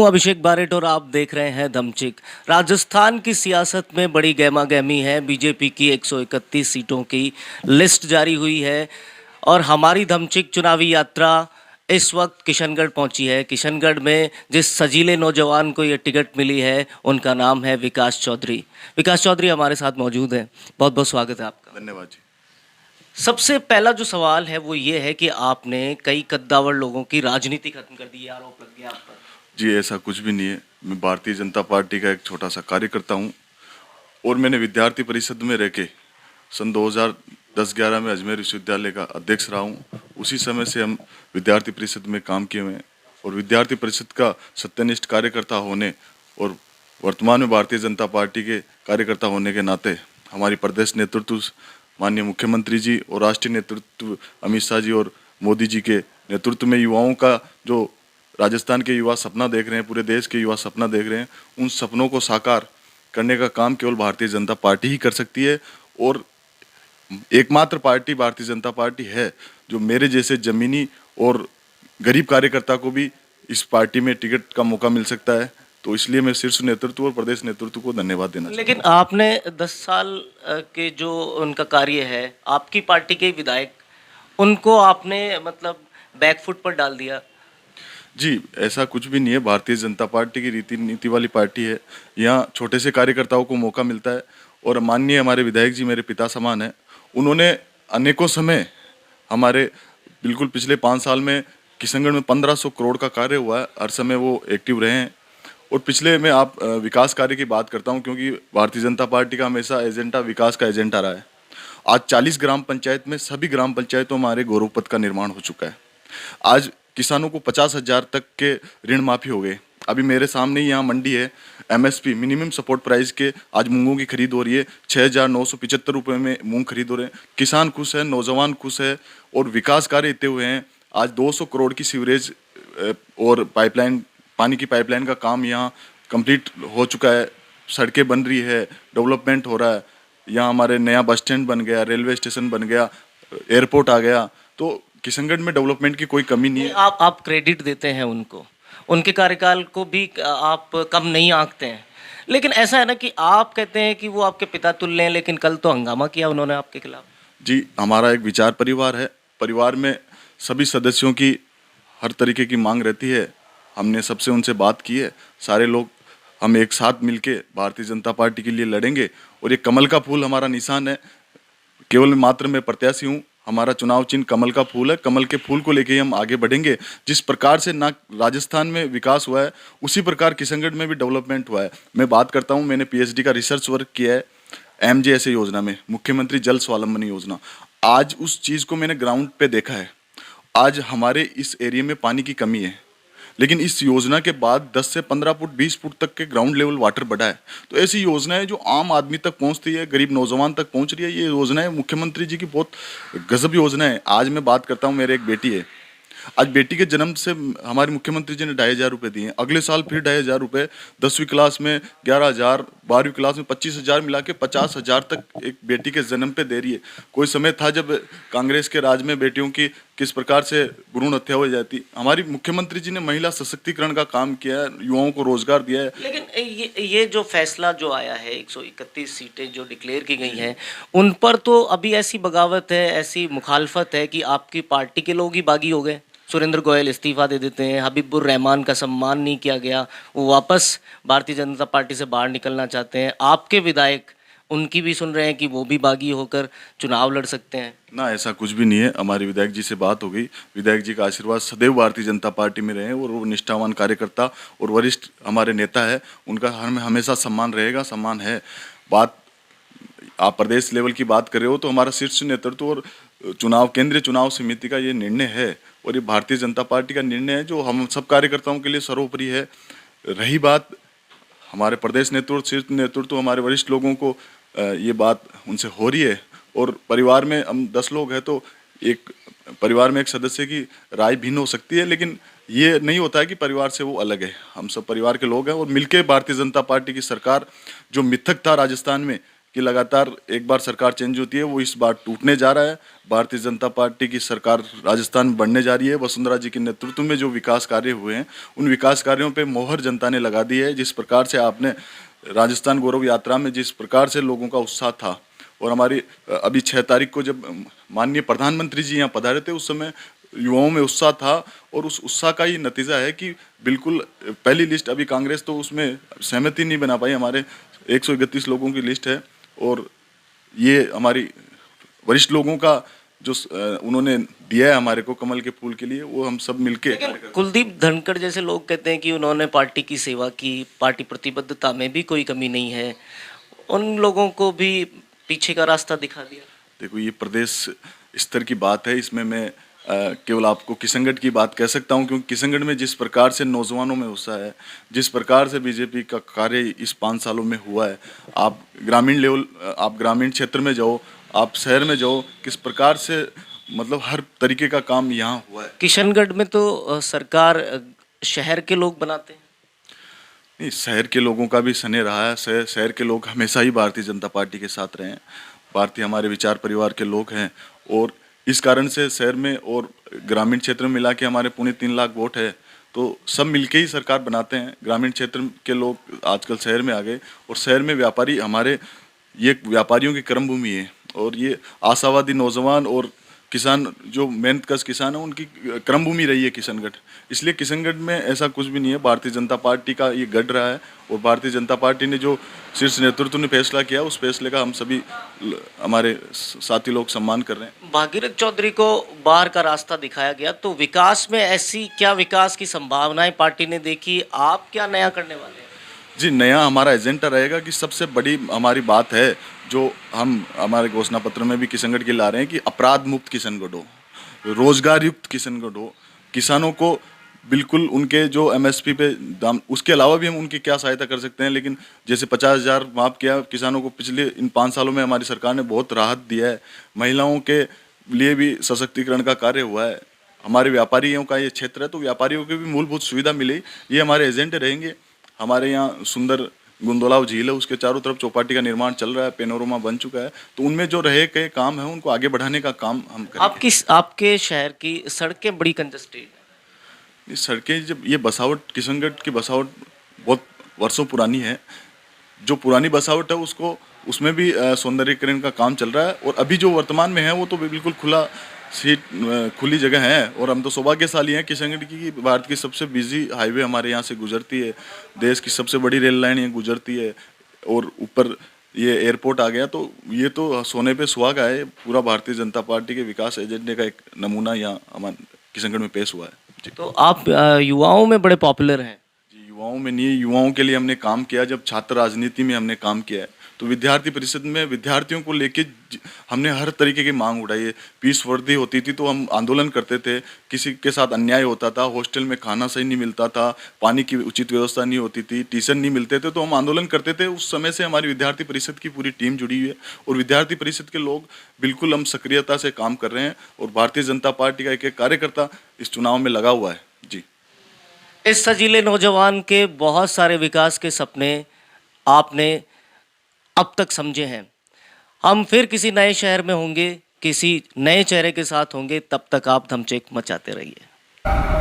मैं हूं अभिषेक बारेट और आप देख रहे हैं दमचिक। राजस्थान की सियासत में बड़ी गहमा-गहमी है। बीजेपी की 131 सीटों की लिस्ट जारी हुई है और हमारी दमचिक चुनावी यात्रा इस वक्त किशनगढ़ पहुंची है। किशनगढ़ में जिस सजीले नौजवान को ये टिकट मिली है उनका नाम है विकास चौधरी। विकास चौधरी हमारे साथ मौजूद हैं। बहुत बहुत स्वागत है आपका। धन्यवाद जी। सबसे पहला जो सवाल है वो ये है कि आपने कई कद्दावर लोगों की राजनीति खत्म कर दी, ये आरोप लग गया आप पर। जी, ऐसा कुछ भी नहीं है। मैं भारतीय जनता पार्टी का एक छोटा सा कार्यकर्ता हूँ और मैंने विद्यार्थी परिषद में रह के सन 2010-11 में अजमेर विश्वविद्यालय का अध्यक्ष रहा हूँ। उसी समय से हम विद्यार्थी परिषद में काम किए हुए हैं और विद्यार्थी परिषद का सत्यनिष्ठ कार्यकर्ता होने और वर्तमान में भारतीय जनता पार्टी के कार्यकर्ता होने के नाते हमारी प्रदेश नेतृत्व माननीय मुख्यमंत्री जी और राष्ट्रीय नेतृत्व अमित शाह जी और मोदी जी के नेतृत्व में युवाओं का जो राजस्थान के युवा सपना देख रहे हैं, पूरे देश के युवा सपना देख रहे हैं, उन सपनों को साकार करने का काम केवल भारतीय जनता पार्टी ही कर सकती है। और एकमात्र पार्टी भारतीय जनता पार्टी है जो मेरे जैसे जमीनी और गरीब कार्यकर्ता को भी इस पार्टी में टिकट का मौका मिल सकता है। तो इसलिए मैं शीर्ष नेतृत्व और प्रदेश नेतृत्व को धन्यवाद देना चाहता हूं। लेकिन आपने 10 साल के जो उनका कार्य है, आपकी पार्टी के विधायक, उनको आपने मतलब बैकफुट पर डाल दिया। जी, ऐसा कुछ भी नहीं है। भारतीय जनता पार्टी की रीति नीति वाली पार्टी है। यहाँ छोटे से कार्यकर्ताओं को मौका मिलता है और माननीय हमारे विधायक जी मेरे पिता समान हैं। उन्होंने अनेकों समय हमारे बिल्कुल पिछले 5 साल में किशनगढ़ में 1500 करोड़ का कार्य हुआ है। हर समय वो एक्टिव रहे हैं। और पिछले में आप विकास कार्य की बात करता हूँ क्योंकि भारतीय जनता पार्टी का हमेशा एजेंडा विकास का एजेंडा रहा है। आज 40 ग्राम पंचायत में सभी ग्राम पंचायतों में हमारे गौरव पथ का निर्माण हो चुका है। आज किसानों को 50,000 तक के ऋण माफी हो गए। अभी मेरे सामने ही यहाँ मंडी है, एमएसपी मिनिमम सपोर्ट प्राइस के आज मूंगों की खरीद हो रही है। 6,975 रुपये में मूंग खरीद हो रहे हैं। किसान खुश है, नौजवान खुश है और विकास कार्य इतने हुए हैं। आज 200 करोड़ की सीवरेज और पाइपलाइन, पानी की पाइपलाइन का काम यहाँ कंप्लीट हो चुका है। सड़कें बन रही है, डेवलपमेंट हो रहा है। यहाँ हमारे नया बस स्टैंड बन गया, रेलवे स्टेशन बन गया, एयरपोर्ट आ गया। तो किशनगढ़ में डेवलपमेंट की कोई कमी नहीं है। आप क्रेडिट देते हैं उनको, उनके कार्यकाल को भी आप कम नहीं आंकते हैं। लेकिन ऐसा है ना कि आप कहते हैं कि वो आपके पिता तुल्य हैं, लेकिन कल तो हंगामा किया उन्होंने आपके खिलाफ। जी, हमारा एक विचार परिवार है। परिवार में सभी सदस्यों की हर तरीके की मांग रहती है। हमने सबसे उनसे बात की है। सारे लोग हम एक साथ मिलके भारतीय जनता पार्टी के लिए लड़ेंगे और ये कमल का फूल हमारा निशान है। केवल मात्र मैं प्रत्याशी हूँ। हमारा चुनाव चिन्ह कमल का फूल है। कमल के फूल को लेके ही हम आगे बढ़ेंगे। जिस प्रकार से ना राजस्थान में विकास हुआ है उसी प्रकार किशनगढ़ में भी डेवलपमेंट हुआ है। मैं बात करता हूँ, मैंने पीएचडी का रिसर्च वर्क किया है एमजेएसए योजना में, मुख्यमंत्री जल स्वावलंबन योजना। आज उस चीज़ को मैंने ग्राउंड पे देखा है। आज हमारे इस एरिया में पानी की कमी है, लेकिन इस योजना के बाद 10 से 15 फुट 20 फुट तक के ग्राउंड लेवल वाटर बढ़ा है। तो ऐसी योजनाएं जो आम आदमी तक पहुंचती है, गरीब नौजवान तक पहुंच रही है, ये योजनाएं मुख्यमंत्री जी की बहुत गजब योजना है। आज मैं बात करता हूं, मेरे एक बेटी है। आज बेटी के जन्म से हमारे मुख्यमंत्री जी ने 2,500 रुपये दिए हैं। अगले साल फिर 2,500 रुपये, 10वीं क्लास में 11,000, 12वीं क्लास में 25,000 मिला के 50,000 तक एक बेटी के जन्म पे दे रही है। कोई समय था जब कांग्रेस के राज में बेटियों की किस प्रकार से भ्रूण हत्या हो जाती। हमारी मुख्यमंत्री जी ने महिला सशक्तिकरण का काम किया है, युवाओं को रोजगार दिया है। लेकिन ये जो फैसला जो आया है, 131 सीटें जो डिक्लेयर की गई हैं, उन पर तो अभी ऐसी बगावत है, ऐसी मुखालफत है कि आपकी पार्टी के लोग ही बागी हो गए। सुरेंद्र गोयल इस्तीफा दे देते हैं, हबीबुर रहमान का सम्मान नहीं किया गया, वो वापस भारतीय जनता पार्टी से बाहर निकलना चाहते हैं। आपके विधायक उनकी भी सुन रहे हैं कि वो भी बागी होकर चुनाव लड़ सकते हैं। ना, ऐसा कुछ भी नहीं है। हमारे विधायक जी से बात हो गई। विधायक जी का आशीर्वाद सदैव भारतीय जनता पार्टी में रहे और वो निष्ठावान कार्यकर्ता और वरिष्ठ हमारे नेता है। उनका हमेशा सम्मान रहेगा, सम्मान है। बात आप प्रदेश लेवल की बात कर रहे हो तो हमारा शीर्ष नेतृत्व और चुनाव केंद्रीय चुनाव समिति का ये निर्णय है और ये भारतीय जनता पार्टी का निर्णय है जो हम सब कार्यकर्ताओं के लिए सर्वोपरि है। रही बात हमारे प्रदेश नेतृत्व, शीर्ष नेतृत्व, हमारे वरिष्ठ लोगों को ये बात उनसे हो रही है और परिवार में हम 10 लोग हैं तो एक परिवार में एक सदस्य की राय भिन्न हो सकती है, लेकिन ये नहीं होता है कि परिवार से वो अलग है। हम सब परिवार के लोग हैं और मिलके भारतीय जनता पार्टी की सरकार जो मिथक था राजस्थान में कि लगातार एक बार सरकार चेंज होती है वो इस बार टूटने जा रहा है। भारतीय जनता पार्टी की सरकार राजस्थान में बढ़ने जा रही है। वसुंधरा जी के नेतृत्व में जो विकास कार्य हुए हैं उन विकास कार्यों पे मोहर जनता ने लगा दी है। जिस प्रकार से आपने राजस्थान गौरव यात्रा में जिस प्रकार से लोगों का उत्साह था, और हमारी अभी 6 तारीख को जब माननीय प्रधानमंत्री जी यहाँ पधारे थे उस समय युवाओं में उत्साह था, और उस उत्साह का ही नतीजा है कि बिल्कुल पहली लिस्ट अभी कांग्रेस तो उसमें सहमति नहीं बना पाई। हमारे 131 लोगों की लिस्ट है, और ये हमारी वरिष्ठ लोगों का जो उन्होंने दिया है हमारे को कमल के फूल के लिए, वो हम सब मिलके। कुलदीप धनखड़ जैसे लोग कहते हैं कि उन्होंने पार्टी की सेवा की, पार्टी प्रतिबद्धता में भी कोई कमी नहीं है, उन लोगों को भी पीछे का रास्ता दिखा दिया। देखो, ये प्रदेश स्तर की बात है, इसमें मैं केवल आपको किशनगढ़ की बात कह सकता हूँ, क्योंकि किशनगढ़ में जिस प्रकार से नौजवानों में उत्साह है, जिस प्रकार से बीजेपी का कार्य इस 5 सालों में हुआ है, आप ग्रामीण लेवल, आप ग्रामीण क्षेत्र में जाओ, आप शहर में जाओ, किस प्रकार से मतलब हर तरीके का काम यहाँ हुआ है। किशनगढ़ में तो सरकार शहर के लोग बनाते हैं। नहीं, शहर के लोगों का भी सने रहा है। शहर के लोग हमेशा ही भारतीय जनता पार्टी के साथ रहे हैं। भारतीय हमारे विचार परिवार के लोग हैं, और इस कारण से शहर में और ग्रामीण क्षेत्र में मिला के हमारे 3.25 लाख वोट है, तो सब मिलके ही सरकार बनाते हैं। ग्रामीण क्षेत्र के लोग आजकल शहर में आ गए, और शहर में व्यापारी हमारे, ये व्यापारियों की कर्म भूमि है, और ये आशावादी नौजवान और किसान जो मेहनतकश किसान है उनकी कर्म भूमि रही है किशनगढ़। इसलिए किशनगढ़ में ऐसा कुछ भी नहीं है, भारतीय जनता पार्टी का ये गढ़ रहा है, और भारतीय जनता पार्टी ने जो शीर्ष नेतृत्व ने फैसला किया उस फैसले का हम सभी हमारे साथी लोग सम्मान कर रहे हैं। भागीरथ चौधरी को बाहर का रास्ता दिखाया गया, तो विकास में ऐसी क्या विकास की संभावनाएं पार्टी ने देखी, आप क्या नया करने वाले हैं? जी, नया हमारा एजेंडा रहेगा कि सबसे बड़ी हमारी बात है जो हम हमारे घोषणा पत्र में भी किशनगढ़ के ला रहे हैं कि अपराध मुक्त किशनगढ़ हो, रोजगार युक्त किशनगढ़ हो, किसानों को बिल्कुल उनके जो एमएसपी पे दाम, उसके अलावा भी हम उनकी क्या सहायता कर सकते हैं। लेकिन जैसे 50,000 माफ किया किसानों को, पिछले इन 5 सालों में हमारी सरकार ने बहुत राहत दिया है। महिलाओं के लिए भी सशक्तिकरण का कार्य हुआ है। हमारे व्यापारियों का ये क्षेत्र है, तो व्यापारियों को भी मूलभूत सुविधा मिले, ये हमारे एजेंडे रहेंगे। हमारे यहाँ सुंदर गुंदोलाव झील है, उसके चारों तरफ चौपाटी का निर्माण चल रहा है, पेनोरमा बन चुका है, तो उनमें जो रहे के काम है उनको आगे बढ़ाने का काम हम करेंगे। आपके शहर की सड़कें बड़ी कंजस्टेड हैं। सड़कें, जब ये बसावट, किशनगढ़ की बसावट बहुत वर्षों पुरानी है, जो पुरानी बसावट है उसको, उसमें भी सौंदर्यीकरण का काम चल रहा है, और अभी जो वर्तमान में है वो तो बिल्कुल खुली जगह है। और हम तो सौभाग्यशाली हैं किशनगढ़ की, भारत की सबसे बिजी हाईवे हमारे यहाँ से गुजरती है, देश की सबसे बड़ी रेल लाइन यहाँ गुजरती है, और ऊपर ये एयरपोर्ट आ गया, तो ये तो सोने पे सुहागा है। पूरा भारतीय जनता पार्टी के विकास एजेंडे का एक नमूना यहाँ हमारे किशनगढ़ में पेश हुआ है जी। तो आप युवाओं में बड़े पॉपुलर हैं। जी, युवाओं में नहीं, युवाओं के लिए हमने काम किया। जब छात्र राजनीति में हमने काम किया है, तो विद्यार्थी परिषद में विद्यार्थियों को लेके हमने हर तरीके की मांग उठाई है। फीस वर्दी होती थी तो हम आंदोलन करते थे, किसी के साथ अन्याय होता था, हॉस्टल में खाना सही नहीं मिलता था, पानी की उचित व्यवस्था नहीं होती थी, ट्यूशन नहीं मिलते थे, तो हम आंदोलन करते थे। उस समय से हमारी विद्यार्थी परिषद की पूरी टीम जुड़ी हुई है, और विद्यार्थी परिषद के लोग बिल्कुल हम सक्रियता से काम कर रहे हैं, और भारतीय जनता पार्टी का एक एक कार्यकर्ता इस चुनाव में लगा हुआ है जी। इस सजीले नौजवान के बहुत सारे विकास के सपने आपने अब तक समझे हैं। हम फिर किसी नए शहर में होंगे, किसी नए चेहरे के साथ होंगे, तब तक आप धमचेक मचाते रहिए।